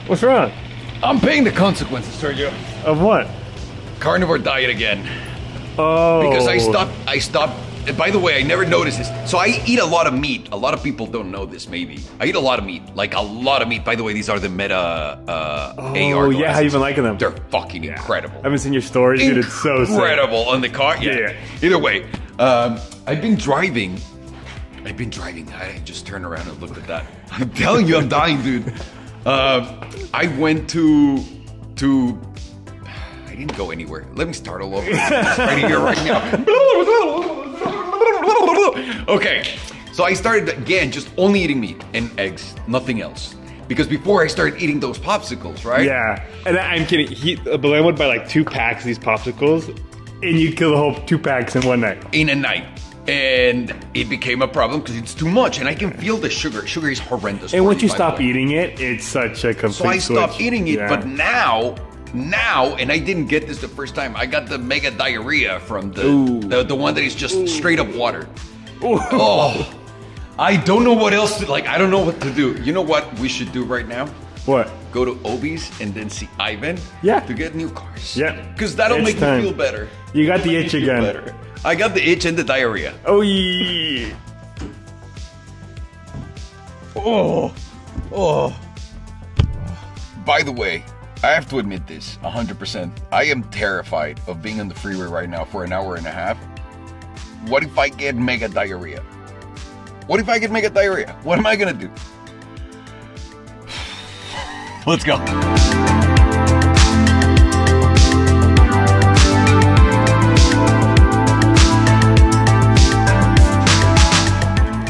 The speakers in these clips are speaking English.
What's wrong? I'm paying the consequences, Sergio. Of what? Carnivore diet again. Oh. Because I stopped. By the way, I never noticed this. So I eat a lot of meat. A lot of people don't know this, maybe. I eat a lot of meat. Like a lot of meat. By the way, these are the Meta AR glasses. Yeah, how you been liking them? They're fucking incredible. I haven't seen your stories, dude. It's so sick. Incredible on the car. Yeah. Either way, I've been driving. I just turned around and looked at that. I'm telling you, I'm dying, dude. I went to. I didn't go anywhere. Let me start all over. It's right here, right now. Okay, so I started again just only eating meat and eggs, nothing else. Because before I started eating those popsicles, right? Yeah, and I'm kidding. Belen would buy like 2 packs of these popsicles, and you kill the whole 2 packs in one night. In a night. And it became a problem because it's too much, and I can feel the sugar. Sugar is horrendous. And once you stop eating it, it's such a complete So I stopped switch. eating it, but now, and I didn't get this the first time. I got the mega diarrhea from the one that is just straight up water. Oh, I don't know what else to, like. I don't know what to do. You know what we should do right now? What? Go to Obi's and then see Ivan. Yeah. To get new cars. Yeah. Because that'll make me feel better. You got the itch again. Better. I got the itch and the diarrhea. Oh yeah. Oh. By the way, I have to admit this 100%. I am terrified of being on the freeway right now for an hour and a half. What if I get mega diarrhea? What if I get mega diarrhea? What am I gonna do? Let's go.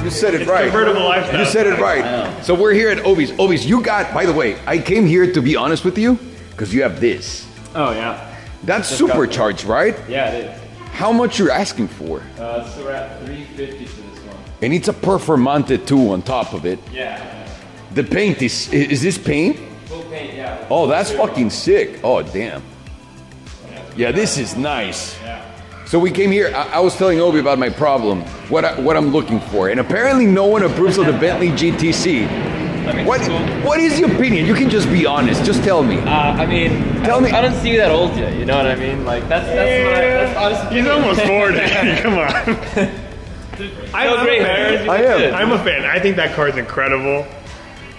You said it right. Convertible lifestyle. You said it right. So we're here at Obi's. Obi's, you got, by the way, I came here to be honest with you, because you have this. Oh, yeah. That's supercharged, right? Yeah, it is. How much you're asking for? So we're at $350 for this one. And it's a performante too on top of it. Yeah. The paint is this paint? Full paint, yeah. Oh, that's fucking sick. Oh, damn. Yeah, this is nice. Yeah. So we came here, I was telling Obi about my problem, what I'm looking for. And apparently no one approves of the Bentley GTC. What is your opinion? You can just be honest. Just tell me. I mean, I don't see you that old yet. You know what I mean? Like that's honest. He's almost 40. Come on. I'm a fan. I think that car's incredible.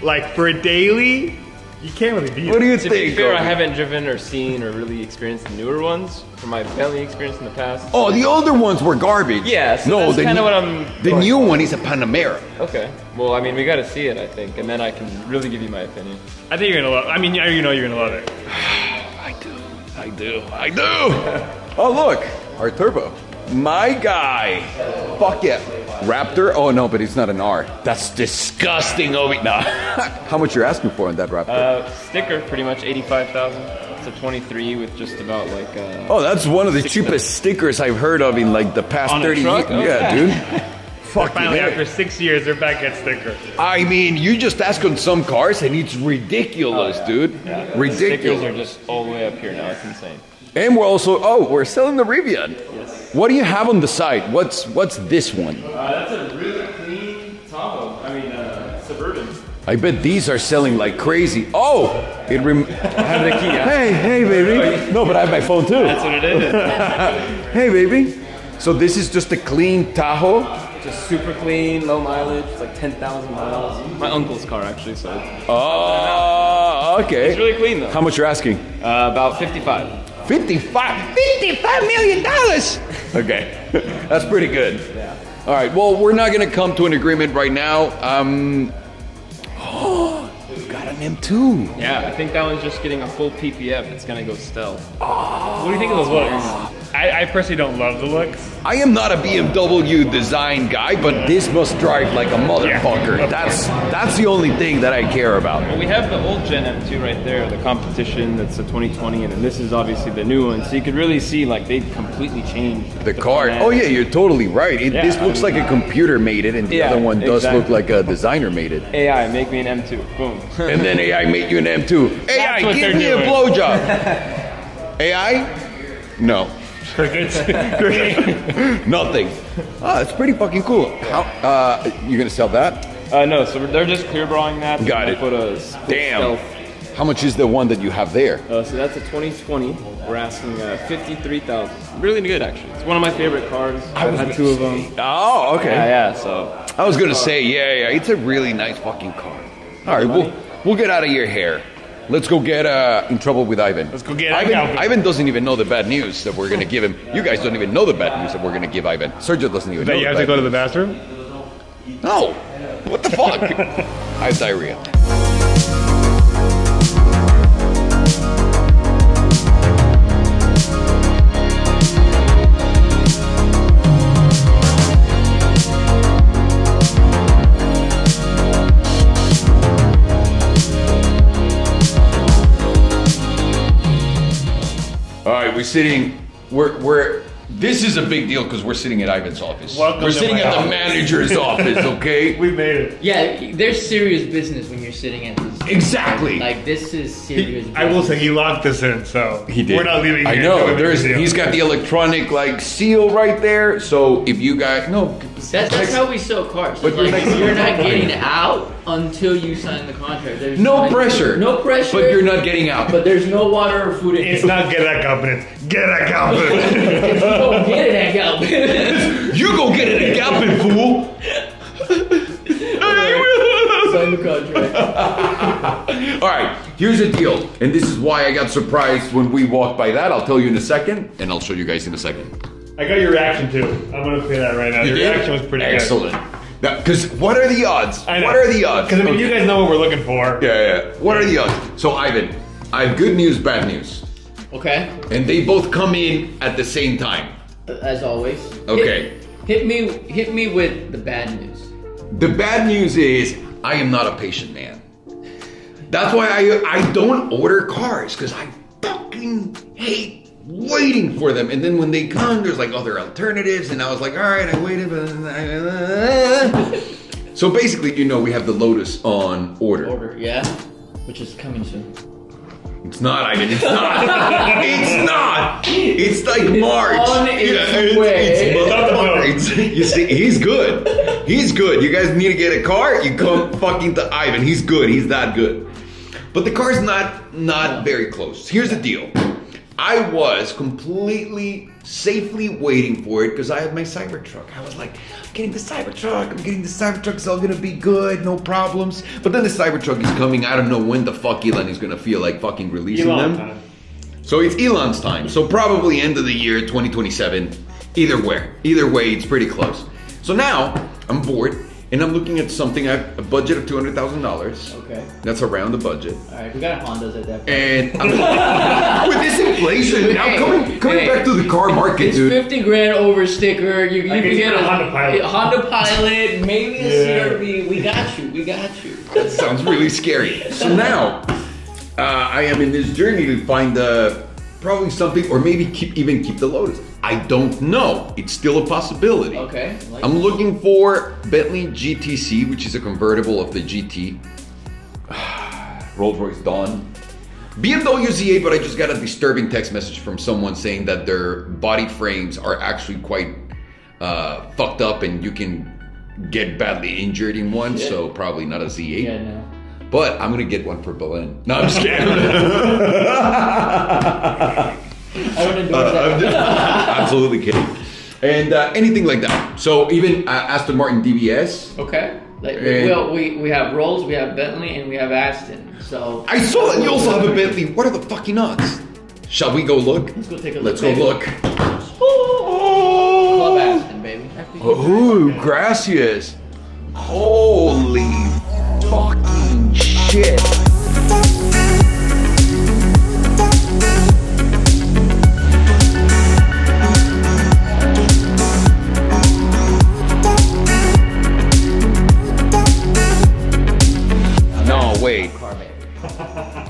Like for a daily, you can't really beat it. What do you To think? be fair, I haven't driven or seen or really experienced the newer ones from my Bentley experience in the past. Oh, the older ones were garbage. Yeah, so that's kind of what I'm The new one is a Panamera. Okay. Well, I mean, we got to see it, I think, and then I can really give you my opinion. I think you're gonna love. I mean, you know you're gonna love it. I do. Oh, look, our turbo. My guy. Fuck yeah. Raptor? Oh, no, but it's not an R. That's disgusting, Obi. Nah. How much you're asking for on that Raptor? Sticker, pretty much $85,000. It's a 23 with just about like. Oh, that's one of the cheapest stickers I've heard of in like the past 30 years. Oh, yeah, dude. Fuck Finally, yeah. after 6 years, they're back at sticker. I mean, you just ask on some cars and it's ridiculous, dude. Yeah. Ridiculous. The stickers are just all the way up here now. It's insane. And we're also, we're selling the Rivian. Yes. What do you have on the side? What's this one? That's a really clean Tahoe. I mean, Suburban. I bet these are selling like crazy. Oh, I have the key. Yeah. Hey, baby. No, but I have my phone too. That's what it is. Hey, baby. So this is just a clean Tahoe? Just super clean, low mileage. It's like 10,000 miles. My uncle's car, actually. So. Oh, okay. It's really clean though. How much you're asking? About 55. $55 million. Okay, that's pretty good. Yeah. All right. Well, we're not gonna come to an agreement right now. We've got an M2. Yeah, I think that one's just getting a full PPF. It's gonna go stealth. What do you think of those looks? I personally don't love the looks. I am not a BMW design guy, but this must drive like a motherfucker. Yeah. That's the only thing that I care about. Well, we have the old Gen M2 right there, the competition. That's a 2020, and then this is obviously the new one. So you could really see like they completely changed The car. Oh yeah, you're totally right. This looks like a computer made it, and the other one does look like a designer made it. AI, make me an M2. Boom. And then AI made you an M2. AI, what give they're me a doing. blowjob. AI? No. Crickets. Nothing. Oh, it's pretty fucking cool. How? You gonna sell that? No, so they're just clear brawling that. Got it. Put a Damn. stealth How much is the one that you have there? So that's a 2020. We're asking 53,000. Really good, actually. It's one of my favorite cars. I've had two of them. Oh, okay. Yeah. So I was gonna say, yeah. It's a really nice fucking car. All right, we'll get out of your hair. Let's go get in trouble with Ivan. Let's go get Ivan. Ivan doesn't even know the bad news that we're gonna give him. You guys don't even know the bad news that we're gonna give Ivan. Sergio doesn't even know. That you have to go to the bathroom? No. What the fuck? I have diarrhea. All right, we're sitting. This is a big deal because we're sitting at Ivan's office. We're sitting at the manager's office, okay? We made it. Yeah, there's serious business when you're sitting at this. Exactly. Like, this is serious business. I will say he locked us in, so he did. We're not leaving here. I know. He's got the electronic seal right there. So if you guys that's how we sell cars. But you're not getting out until you sign the contract. There's no pressure. No pressure. But you're not getting out. But there's no water or food. It's not get that confidence. Get that confidence. If you don't get it at Galpin. You go get it at Galpin, fool. Sign the contract. All right, here's the deal. And this is why I got surprised when we walked by that. I'll tell you in a second, and I'll show you guys in a second. I got your reaction too. I'm going to say that right now. Your reaction was pretty excellent. Because what are the odds? I know. What are the odds? Because you guys know what we're looking for. Yeah. What are the odds? So Ivan, I have good news, bad news. Okay. And they both come in at the same time. As always. Okay. Hit me with the bad news. The bad news is I am not a patient man. That's why I don't order cars, because I fucking hate waiting for them. And then when they come, there's like other alternatives, and I was like, all right, I waited. So basically, we have the Lotus on order. Yeah. Which is coming soon. It's not, Ivan. It's not. It's not. It's like March. On its way. You see, he's good. He's good. You guys need to get a car? You come fucking to Ivan. He's good. He's that good. But the car's not very close. Here's the deal. I was completely safely waiting for it because I had my Cybertruck. I was like, I'm getting the Cybertruck. It's all gonna be good, no problems. But then the Cybertruck is coming. I don't know when the fuck Elon is gonna feel like fucking releasing them. Time. So it's Elon's time. So probably end of the year, 2027. Either way, it's pretty close. So now I'm bored. And I'm looking at something, I have a budget of $200,000. Okay. That's around the budget. All right, we got Hondas at that point. And with this inflation, now coming back to the car market, it's dude. $50,000 over sticker. You can get a Honda Pilot, maybe a CRV. We got you. That sounds really scary. So now, I am in this journey to find probably something, or maybe keep the Lotus. I don't know. It's still a possibility. Okay. I'm looking for Bentley GTC, which is a convertible of the GT. Rolls-Royce Dawn. BMW Z8, but I just got a disturbing text message from someone saying that their body frames are actually quite fucked up and you can get badly injured in one, so probably not a Z8. Yeah, no. But I'm gonna get one for Belen. No, I'm just kidding. I don't endorse that. Absolutely kidding. And anything like that. So even Aston Martin DBS. Okay. We have Rolls, we have Bentley, and we have Aston. So I saw that you also have a Bentley. What are the fucking odds? Shall we go look? Let's go take a look. Let's go look. Club Aston, baby. Ooh, gracias. Holy fucking shit. No, wait.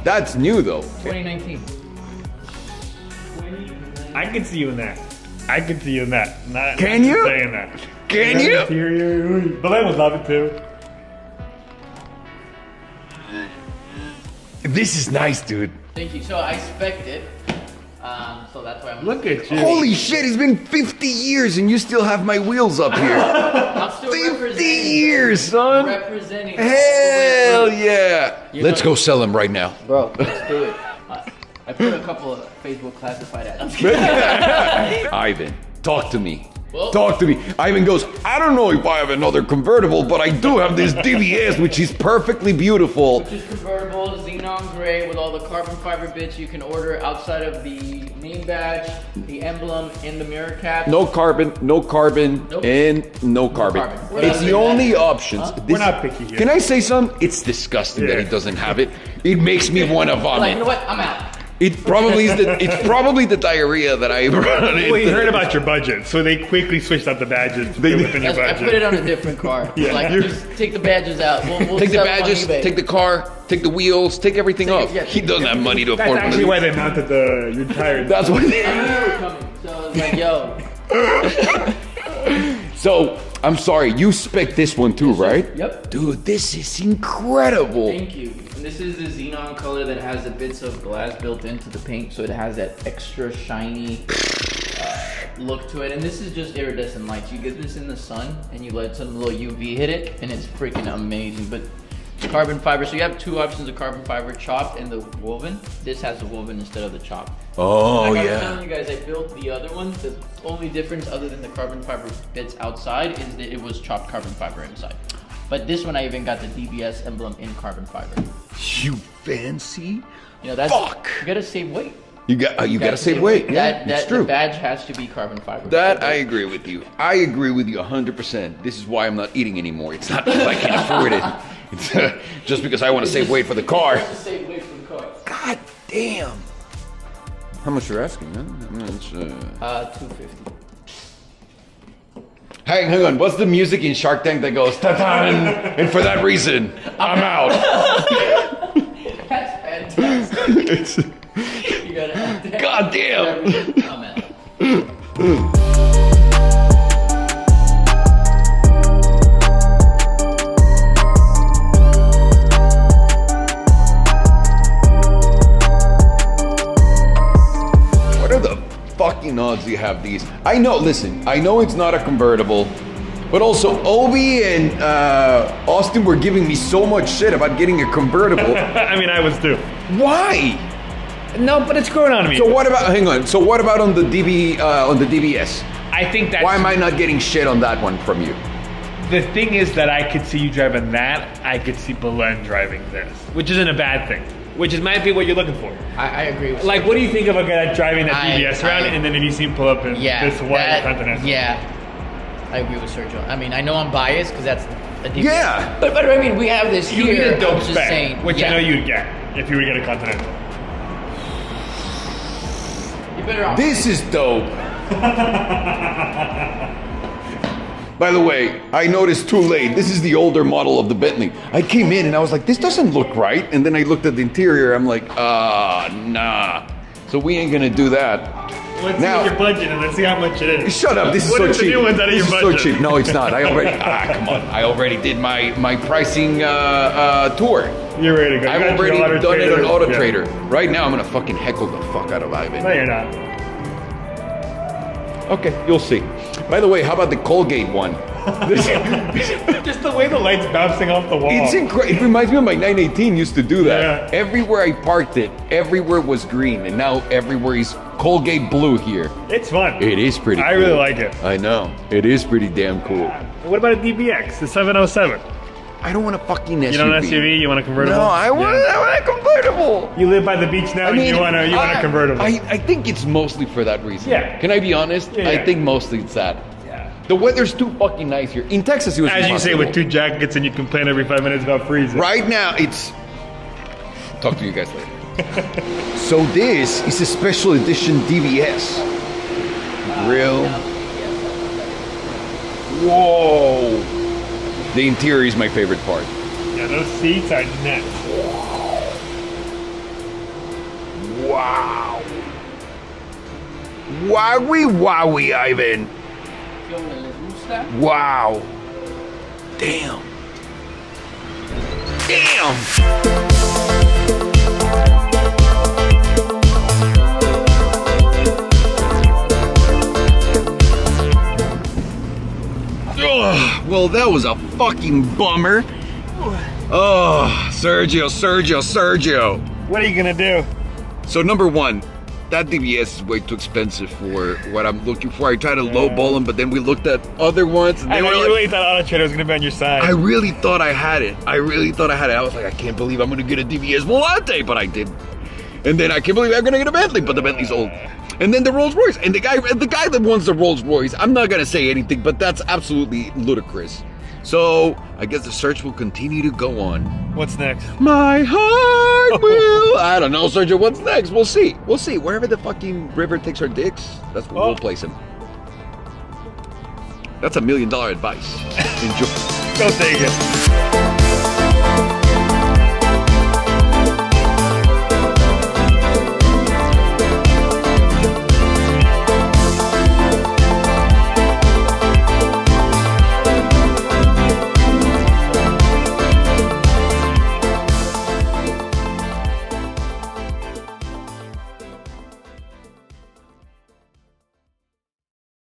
That's new though. 2019. I can see you in that. Not Can you? saying that. Can you? Belen would love it too. This is nice, dude. Thank you. So I spec'd it. So that's why I'm. Look at you. Holy shit, it's been 50 years and you still have my wheels up here. I'm still 50 years, son. Representing. Hell yeah. Let's go sell them right now. Bro, let's do it. I put a couple of Facebook classified ads. Ivan, talk to me. Well, Talk to me. Ivan goes, I don't know if I have another convertible, but I do have this DBS, which is perfectly beautiful. Which is convertible, xenon gray with all the carbon fiber bits. You can order outside of the name badge, the emblem, and the mirror cap. No carbon, Nope. and no carbon. We're It's not the only picky. options. Huh? We're not picky here. Can I say something? It's disgusting that he doesn't have it. It makes me want to Like, vomit. you know what? I'm out. It's probably the diarrhea that I brought in. Well, you heard about your budget, so they quickly switched out the badges to fit within your I budget. put it on a different car. Yeah. Like, just take the badges out. We'll Take the sell them on badges, eBay. take the car, take the wheels, take everything off. yeah, He doesn't have money to That's afford actually why they mounted your tires. That's what. I knew you were coming, so I was like, yo. So I'm sorry, you spec this one too, right? Yep. Dude, this is incredible. Thank you. And this is the xenon color that has the bits of glass built into the paint, so it has that extra shiny look to it. And this is just iridescent lights. You get this in the sun, and you let some little UV hit it, and it's freaking amazing. But carbon fiber, so you have two options of carbon fiber, chopped and the woven. This has the woven instead of the chopped. Oh Like I was yeah. telling you guys, I built the other one. The only difference other than the carbon fiber bits outside is that it was chopped carbon fiber inside. But this one I even got the DBS emblem in carbon fiber. You fancy? You know, that's Fuck. You gotta save weight. You gotta save weight. Yeah, it's true. The badge has to be carbon fiber. That I agree with you. I agree with you 100%. This is why I'm not eating anymore. It's not because I can't afford it. It's just because I want to save weight for the car. To save weight for the car. God damn. How much you're asking, man? $250. Hey, hang on. What's the music in Shark Tank that goes ta-tan? And for that reason, I'm out. That's fantastic. You gotta have that. God damn. I'm out. What are the fucking odds you have these? I know, listen, I know it's not a convertible, but also Obi and Austin were giving me so much shit about getting a convertible. I mean, I was too. Why? No, but it's growing on me. So what about, hang on, so what about on the DBS? I think that's... Why am I not getting shit on that one from you? The thing is that I could see you driving that, I could see Belen driving this, which isn't a bad thing. Which is might be what you're looking for. I agree with Like, what do you think of a guy that's driving that I- DBS around, I- and then if you see him pull up in this white Continental? Yeah, I agree with Sergio. I mean, I know I'm biased because that's a DBS. Yeah. But I mean, we have this You here. need a dope I'm just spec, saying, which yeah. I know you'd get if you would get a Continental. You better off. This is dope. By the way, I noticed too late, this is the older model of the Bentley. I came in and I was like, this doesn't look right. And then I looked at the interior, I'm like, nah. So we ain't gonna do that. Let's Now- see your budget and let's see how much it is. Shut up, this is What so if the cheap. new one's out of This your is so budget? cheap. No, it's not. I already, come on. I already did my pricing tour. You're ready to go. You I've got your already done it on Auto Yeah. Trader. Right now, I'm gonna fucking heckle the fuck out of Ivan. No, you're not. Okay, you'll see. By the way, how about the Colgate one? Just the way the light's bouncing off the wall. It's incredible. It reminds me of my 918 used to do that. Yeah. Everywhere I parked it, everywhere was green, and now everywhere is Colgate blue here. It's fun. It is pretty I cool. really like it. I know. It is pretty damn cool. What about a DBX, the 707? I don't want a fucking SUV. You don't want an SUV, you want a convertible? No, I want a convertible. You live by the beach now, and you want a convertible. I think it's mostly for that reason. Yeah. Can I be honest? Yeah, I yeah. think mostly it's that. Yeah. The weather's too fucking nice here. In Texas, it was As you say, with impossible. 2 jackets, and you complain every 5 minutes about freezing. Right now, it's... Talk to you guys later. So this is a special edition DBS. Grill. Whoa. The interior is my favorite part. Yeah, those seats are nuts. Wow. Wowie, Ivan. Wow. Damn. Well, Well, that was a fucking bummer. Oh, Sergio. What are you gonna do? So number one, that DVS is way too expensive for what I'm looking for. I tried to lowball them, but then we looked at other ones. And I know you really thought Auto Trader was gonna be on your side. I really thought I had it. I was like, I can't believe I'm gonna get a DVS Volante, but I didn't. And then I can't believe I'm gonna get a Bentley, but the Bentley's old. And then the Rolls Royce, and the guy that wants the Rolls Royce, I'm not gonna say anything, but that's absolutely ludicrous. So I guess the search will continue to go on. What's next? My heart will. I don't know, Sergio. What's next? We'll see. We'll see. Wherever the fucking river takes our dicks, that's where we'll place him. That's $1 million advice. Enjoy. Go take it.